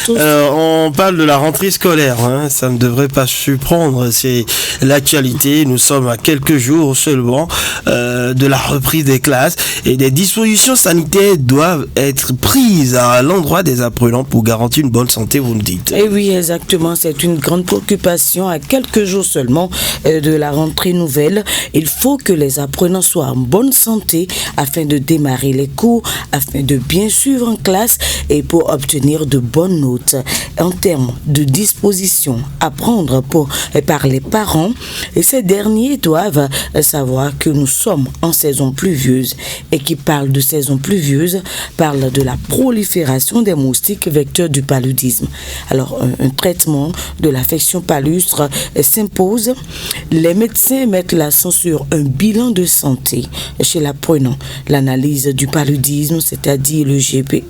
On parle de la rentrée scolaire, hein. Ça ne devrait pas surprendre, c'est l'actualité. Nous sommes à quelques jours seulement de la reprise des classes et des dispositions sanitaires doivent être prises à l'endroit des apprenants pour garantir une bonne santé, vous me dites. Et oui, exactement, c'est une grande préoccupation à quelques jours seulement de la rentrée nouvelle. Il faut que les apprenants soient en bonne santé afin de démarrer les cours, afin de bien suivre en classe et pour obtenir de bonnes notes. En termes de dispositions à prendre par les parents, et ces derniers doivent savoir que nous sommes en saison pluvieuse et qui parle de saison pluvieuse parle de la prolifération des moustiques vecteurs du paludisme. Alors, un traitement de l'affection palustre s'impose. Les médecins mettent l'accent sur un bilan de santé chez l'apprenant, l'analyse du paludisme, c'est-à-dire le GEDP,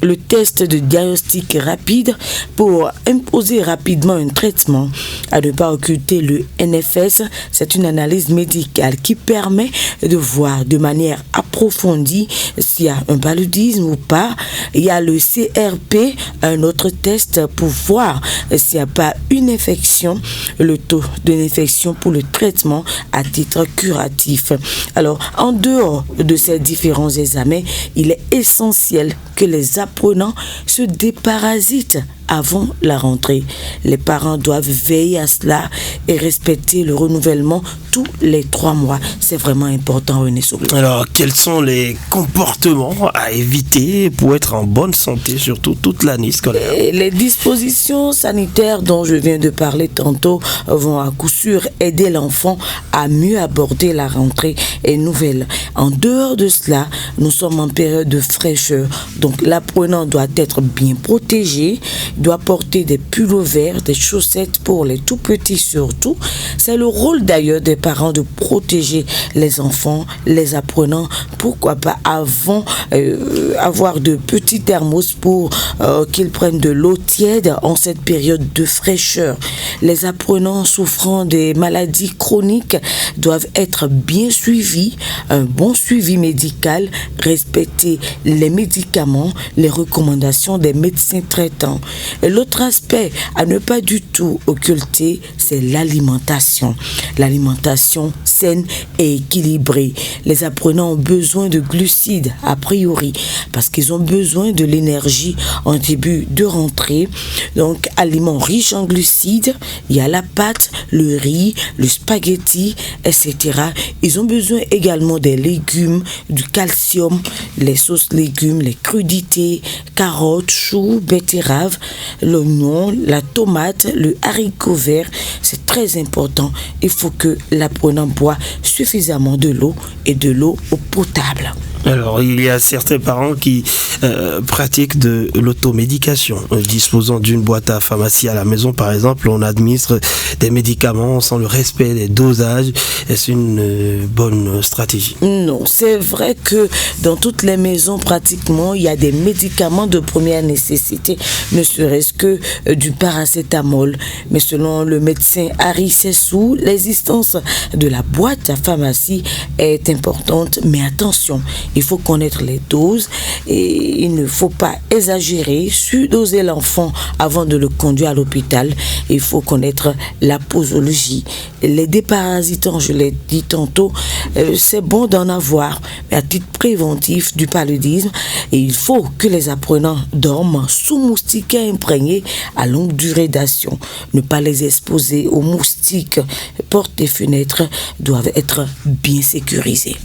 le test de diagnostic rapide pour imposer rapidement un traitement. À ne pas occulter le NFS, c'est une analyse médicale qui permet de voir de manière approfondie s'il y a un paludisme ou pas. Il y a le CRP, un autre test pour voir s'il n'y a pas une infection, le taux de l'infection pour le traitement à titre curatif. Alors, en dehors de ces différents examens, il est essentiel que les apprenants se déparasitent avant la rentrée. Les parents doivent veiller à cela et respecter le renouvellement tous les 3 mois. C'est vraiment important, René Soglou. Alors, quels sont les comportements à éviter pour être en bonne santé, surtout toute l'année scolaire? Les dispositions sanitaires dont je viens de parler tantôt vont à coup sûr aider l'enfant à mieux aborder la rentrée nouvelle. En dehors de cela, nous sommes en période de fraîcheur, donc l'apprenant doit être bien protégé, doit porter des pulls verts, des chaussettes pour les tout petits surtout. C'est le rôle d'ailleurs des parents de protéger les enfants, les apprenants. Pourquoi pas avant avoir de petits thermos pour qu'ils prennent de l'eau tiède en cette période de fraîcheur. Les apprenants souffrant des maladies chroniques doivent être bien suivis, un bon suivi médical, respecter les médicaments, les recommandations des médecins traitants. Et l'autre aspect à ne pas du tout occulter, c'est l'alimentation. L'alimentation saine et équilibrée. Les apprenants ont besoin de glucides, a priori, parce qu'ils ont besoin de l'énergie en début de rentrée. Donc, aliments riches en glucides, il y a la pâte, le riz, le spaghetti, etc. Ils ont besoin également des légumes, du calcium, les sauces légumes, les crudités, carottes, choux, betteraves, l'oignon, la tomate, le haricot vert. C'est très important. Il faut que l'apprenant boit suffisamment de l'eau et de l'eau potable. Alors, il y a certains parents qui pratiquent de l'automédication. Disposant d'une boîte à pharmacie à la maison, par exemple, on administre des médicaments sans le respect des dosages. Est-ce une bonne stratégie? Non, c'est vrai que dans toutes les maisons, pratiquement, il y a des médicaments de première nécessité, ne serait-ce que du paracétamol. Mais selon le médecin Harry Sessou, l'existence de la boîte à pharmacie est importante, mais attention, il faut connaître les doses et il ne faut pas exagérer, surdoser l'enfant avant de le conduire à l'hôpital. Il faut connaître la posologie. Les déparasitants, je l'ai dit tantôt, c'est bon d'en avoir, mais à titre préventif du paludisme, et il faut que les apprenants dorment sous moustiquaires imprégnés à longue durée d'action. Ne pas les exposer aux moustiques. Portes et fenêtres doivent être bien sécurisées.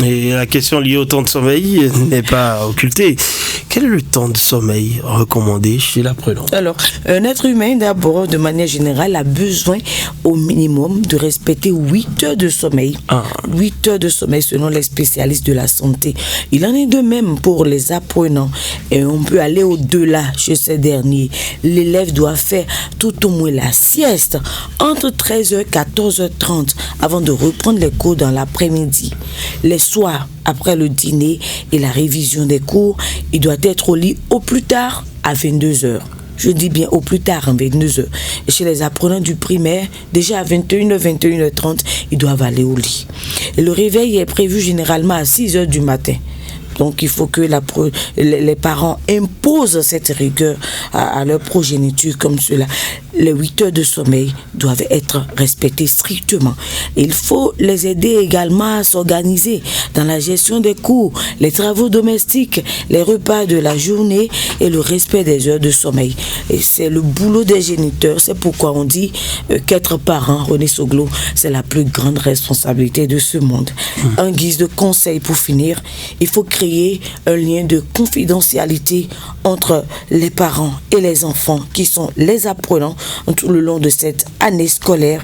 Et la question liée au temps de sommeil n'est pas occultée. Quel est le temps de sommeil recommandé chez l'apprenant? Alors, un être humain, d'abord, de manière générale, a besoin au minimum de respecter 8 heures de sommeil. 8 heures de sommeil selon les spécialistes de la santé. Il en est de même pour les apprenants. Et on peut aller au-delà chez ces derniers. L'élève doit faire tout au moins la sieste entre 13h et 14h30 avant de reprendre les cours dans l'après-midi. Les soirs, après le dîner et la révision des cours, il doit être au lit au plus tard à 22h. Je dis bien au plus tard, en 22h. Et chez les apprenants du primaire, déjà à 21h, 21h30, ils doivent aller au lit. Et le réveil est prévu généralement à 6h du matin. Donc il faut que les parents imposent cette rigueur à leur progéniture comme cela. Les 8 heures de sommeil doivent être respectées strictement. Il faut les aider également à s'organiser dans la gestion des cours, les travaux domestiques, les repas de la journée et le respect des heures de sommeil. Et c'est le boulot des géniteurs. C'est pourquoi on dit qu'être parent, René Soglo, c'est la plus grande responsabilité de ce monde. En guise de conseil pour finir, il faut créer un lien de confidentialité entre les parents et les enfants qui sont les apprenants tout le long de cette année scolaire.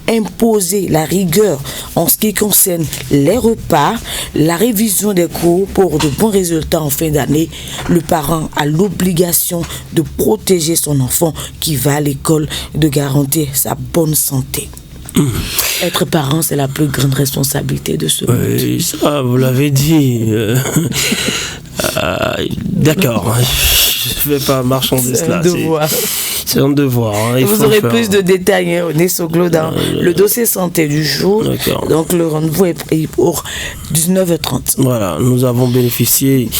Imposer la rigueur en ce qui concerne les repas, la révision des cours pour de bons résultats en fin d'année. Le parent a l'obligation de protéger son enfant qui va à l'école, de garantir sa bonne santé. Être parent, c'est la plus grande responsabilité de ce monde. Oui, ça, vous l'avez dit. D'accord. Je ne vais pas marchander cela. C'est un devoir. Hein. Vous aurez plus de détails, hein, René Soglo, dans le dossier santé du jour. D'accord. Donc le rendez-vous est pris pour 19h30. Voilà, nous avons bénéficié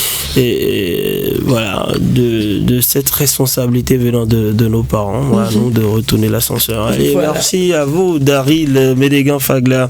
voilà, de cette responsabilité venant de nos parents, voilà, nous, de retourner l'ascenseur. Allez, voilà. Merci à vous, Daryl Médégan Fagla.